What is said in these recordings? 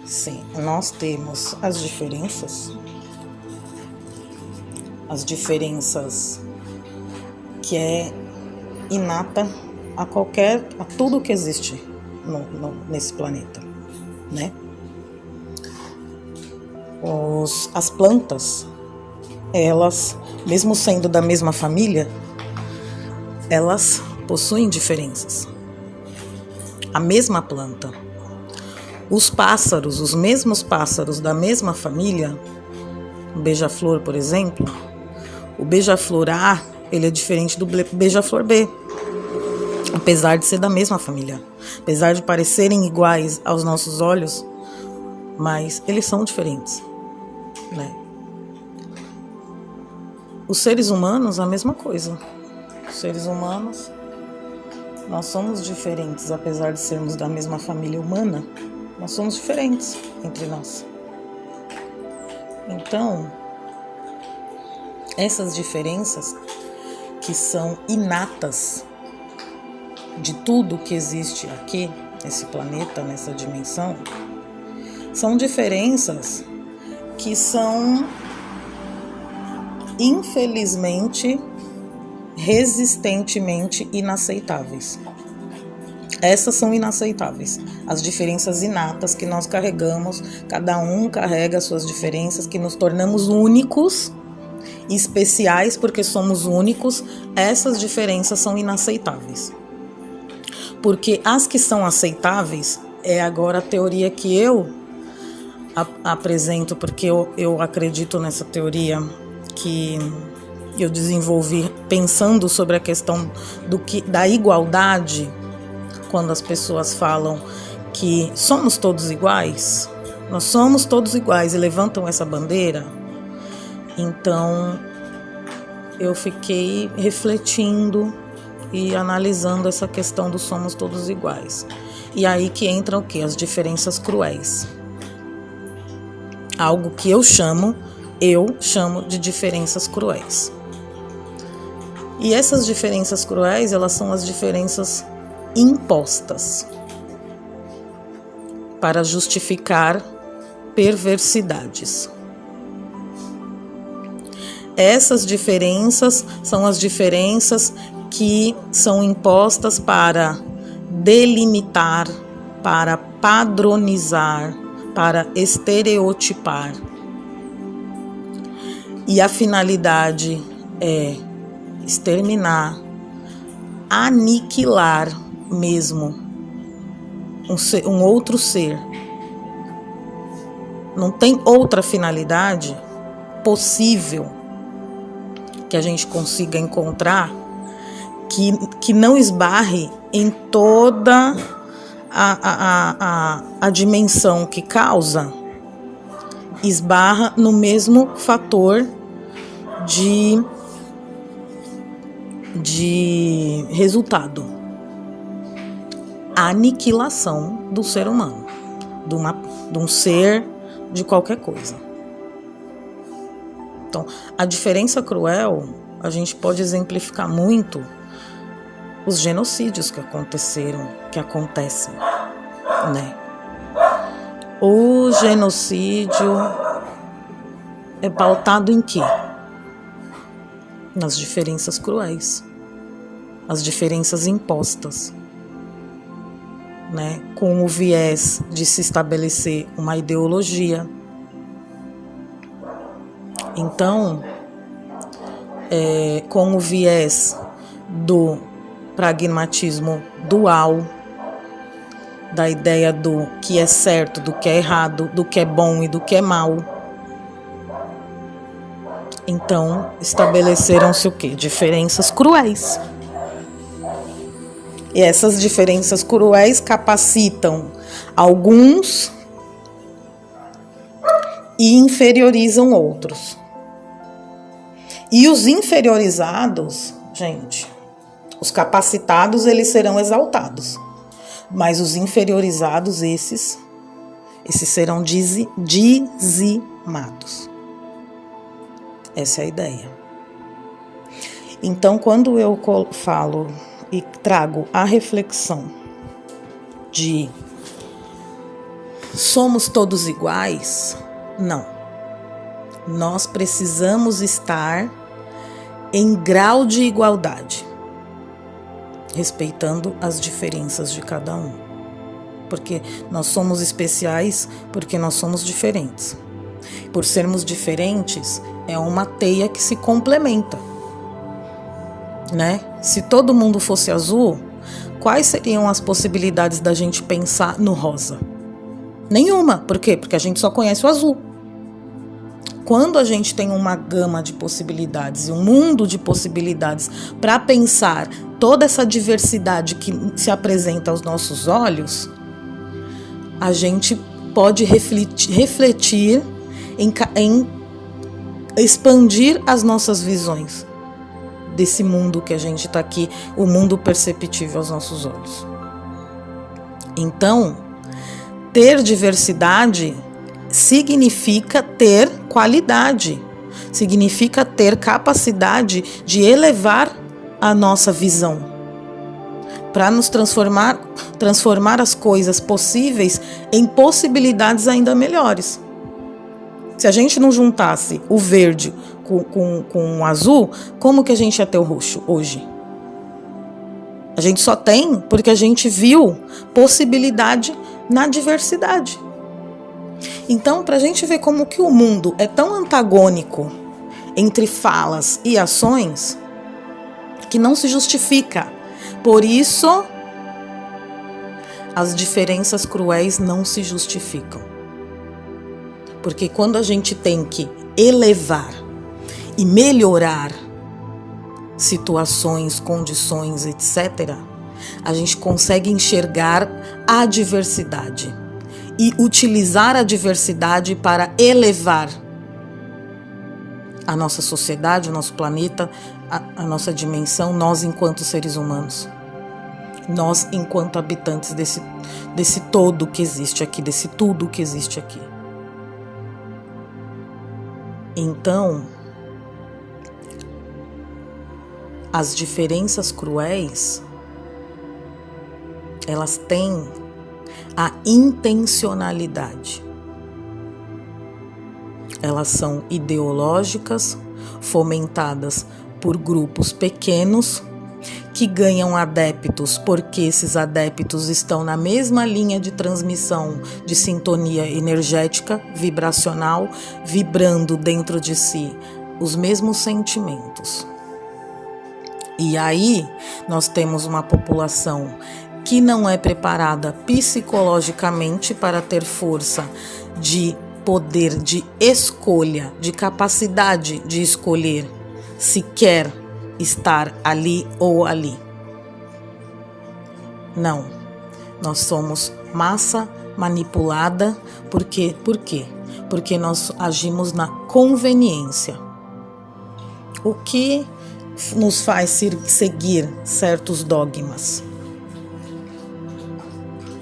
Sim, nós temos as diferenças que é inata a tudo que existe nesse planeta, né? As plantas, elas, mesmo sendo da mesma família, elas possuem diferenças. A mesma planta. Os pássaros, os mesmos pássaros da mesma família, o beija-flor, por exemplo, o beija-flor A, ele é diferente do beija-flor B, apesar de ser da mesma família, apesar de parecerem iguais aos nossos olhos, mas eles são diferentes, né? Os seres humanos, a mesma coisa. Os seres humanos, nós somos diferentes, apesar de sermos da mesma família humana, nós somos diferentes entre nós. Então, essas diferenças que são inatas de tudo que existe aqui, nesse planeta, nessa dimensão, são diferenças que são, infelizmente, resistentemente inaceitáveis. Essas são inaceitáveis. As diferenças inatas que nós carregamos, cada um carrega suas diferenças, que nos tornamos únicos e especiais porque somos únicos. Essas diferenças são inaceitáveis. Porque as que são aceitáveis é agora a teoria que eu apresento, porque eu acredito nessa teoria que eu desenvolvi pensando sobre a questão da igualdade. Quando as pessoas falam que somos todos iguais, nós somos todos iguais e levantam essa bandeira, então eu fiquei refletindo e analisando essa questão do somos todos iguais. E aí que entra o quê? As diferenças cruéis. Algo que eu chamo de diferenças cruéis. E essas diferenças cruéis, elas são as diferenças impostas para justificar perversidades. Essas diferenças são as diferenças que são impostas para delimitar, para padronizar, para estereotipar. E a finalidade é exterminar, aniquilar mesmo um outro ser. Não tem outra finalidade possível que a gente consiga encontrar que não esbarre em toda a dimensão que causa, esbarra no mesmo fator de resultado: a aniquilação do ser humano, de um ser, de qualquer coisa. Então, a diferença cruel, a gente pode exemplificar muito os genocídios que acontecem, né? O genocídio é pautado em quê? Nas diferenças cruéis, as diferenças impostas, né? Com o viés de se estabelecer uma ideologia. Então, com o viés do pragmatismo dual, da ideia do que é certo, do que é errado, do que é bom e do que é mal. Então, estabeleceram-se o quê? Diferenças cruéis. E essas diferenças cruéis capacitam alguns e inferiorizam outros. E os inferiorizados, gente, os capacitados, eles serão exaltados. Mas os inferiorizados, esses serão dizimados. Essa é a ideia. Então, quando eu falo e trago a reflexão de somos todos iguais? Não. Nós precisamos estar em grau de igualdade, respeitando as diferenças de cada um. Porque nós somos especiais, porque nós somos diferentes. Por sermos diferentes, é uma teia que se complementa, né? Se todo mundo fosse azul, quais seriam as possibilidades da gente pensar no rosa? Nenhuma. Por quê? Porque a gente só conhece o azul. Quando a gente tem uma gama de possibilidades e um mundo de possibilidades para pensar toda essa diversidade que se apresenta aos nossos olhos, a gente pode refletir em expandir as nossas visões desse mundo que a gente está aqui, o mundo perceptível aos nossos olhos. Então, ter diversidade significa ter qualidade, significa ter capacidade de elevar a nossa visão, para nos transformar as coisas possíveis em possibilidades ainda melhores. Se a gente não juntasse o verde com o azul, como que a gente ia ter o roxo hoje? A gente só tem porque a gente viu possibilidade na diversidade. Então, para a gente ver como que o mundo é tão antagônico entre falas e ações, que não se justifica. Por isso, as diferenças cruéis não se justificam. Porque quando a gente tem que elevar e melhorar situações, condições, etc., a gente consegue enxergar a diversidade e utilizar a diversidade para elevar a nossa sociedade, o nosso planeta, a nossa dimensão, nós enquanto seres humanos. Nós enquanto habitantes desse todo que existe aqui, desse tudo que existe aqui. Então, as diferenças cruéis, elas têm a intencionalidade. Elas são ideológicas, fomentadas por grupos pequenos, que ganham adeptos porque esses adeptos estão na mesma linha de transmissão de sintonia energética, vibracional, vibrando dentro de si os mesmos sentimentos. E aí nós temos uma população que não é preparada psicologicamente para ter força de poder de escolha, de capacidade de escolher se quer estar ali ou ali. Não, nós somos massa manipulada. Por quê? Porque nós agimos na conveniência. O que nos faz seguir certos dogmas?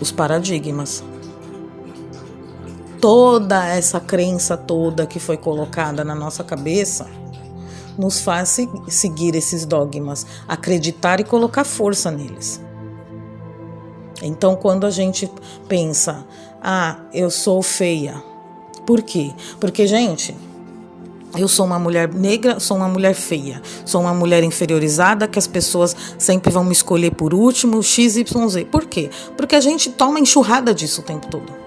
Os paradigmas. Toda essa crença toda que foi colocada na nossa cabeça nos faz seguir esses dogmas, acreditar e colocar força neles. Então, quando a gente pensa, eu sou feia. Por quê? Porque, gente, eu sou uma mulher negra, sou uma mulher feia, sou uma mulher inferiorizada, que as pessoas sempre vão me escolher por último, XYZ. Por quê? Porque a gente toma enxurrada disso o tempo todo.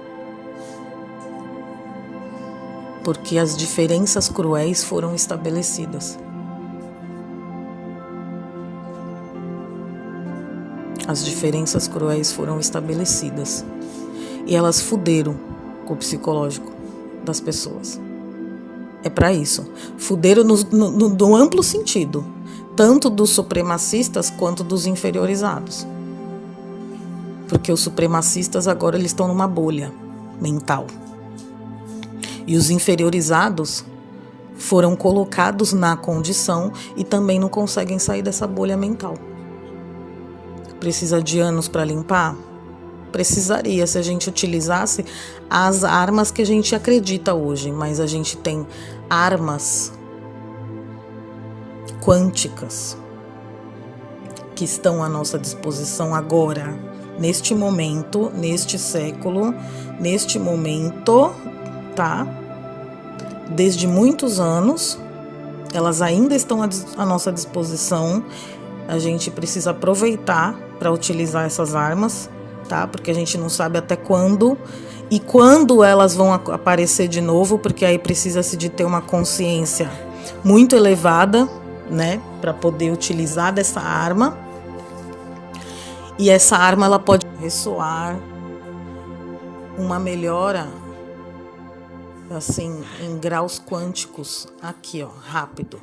Porque as diferenças cruéis foram estabelecidas. As diferenças cruéis foram estabelecidas. E elas fuderam com o psicológico das pessoas. É para isso. Fuderam no amplo sentido. Tanto dos supremacistas quanto dos inferiorizados. Porque os supremacistas agora eles estão numa bolha mental. E os inferiorizados foram colocados na condição e também não conseguem sair dessa bolha mental. Precisa de anos para limpar? Precisaria se a gente utilizasse as armas que a gente acredita hoje, mas a gente tem armas quânticas que estão à nossa disposição agora, neste momento, neste século, neste momento, tá? Desde muitos anos, elas ainda estão à nossa disposição. A gente precisa aproveitar para utilizar essas armas, tá? Porque a gente não sabe até quando e quando elas vão aparecer de novo, porque aí precisa-se de ter uma consciência muito elevada, né, para poder utilizar dessa arma. E essa arma ela pode ressoar uma melhora assim em graus quânticos aqui, ó, rápido.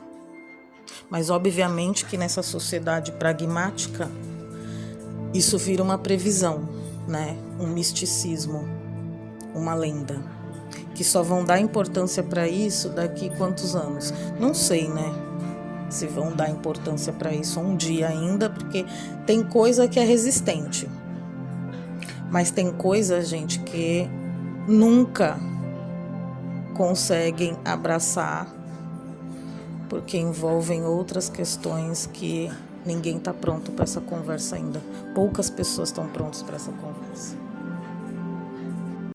Mas obviamente que nessa sociedade pragmática isso vira uma previsão, né? Um misticismo, uma lenda, que só vão dar importância para isso daqui quantos anos? Não sei, né? Se vão dar importância para isso um dia ainda, porque tem coisa que é resistente. Mas tem coisa, gente, que nunca conseguem abraçar, porque envolvem outras questões que ninguém está pronto para essa conversa ainda. Poucas pessoas estão prontas para essa conversa.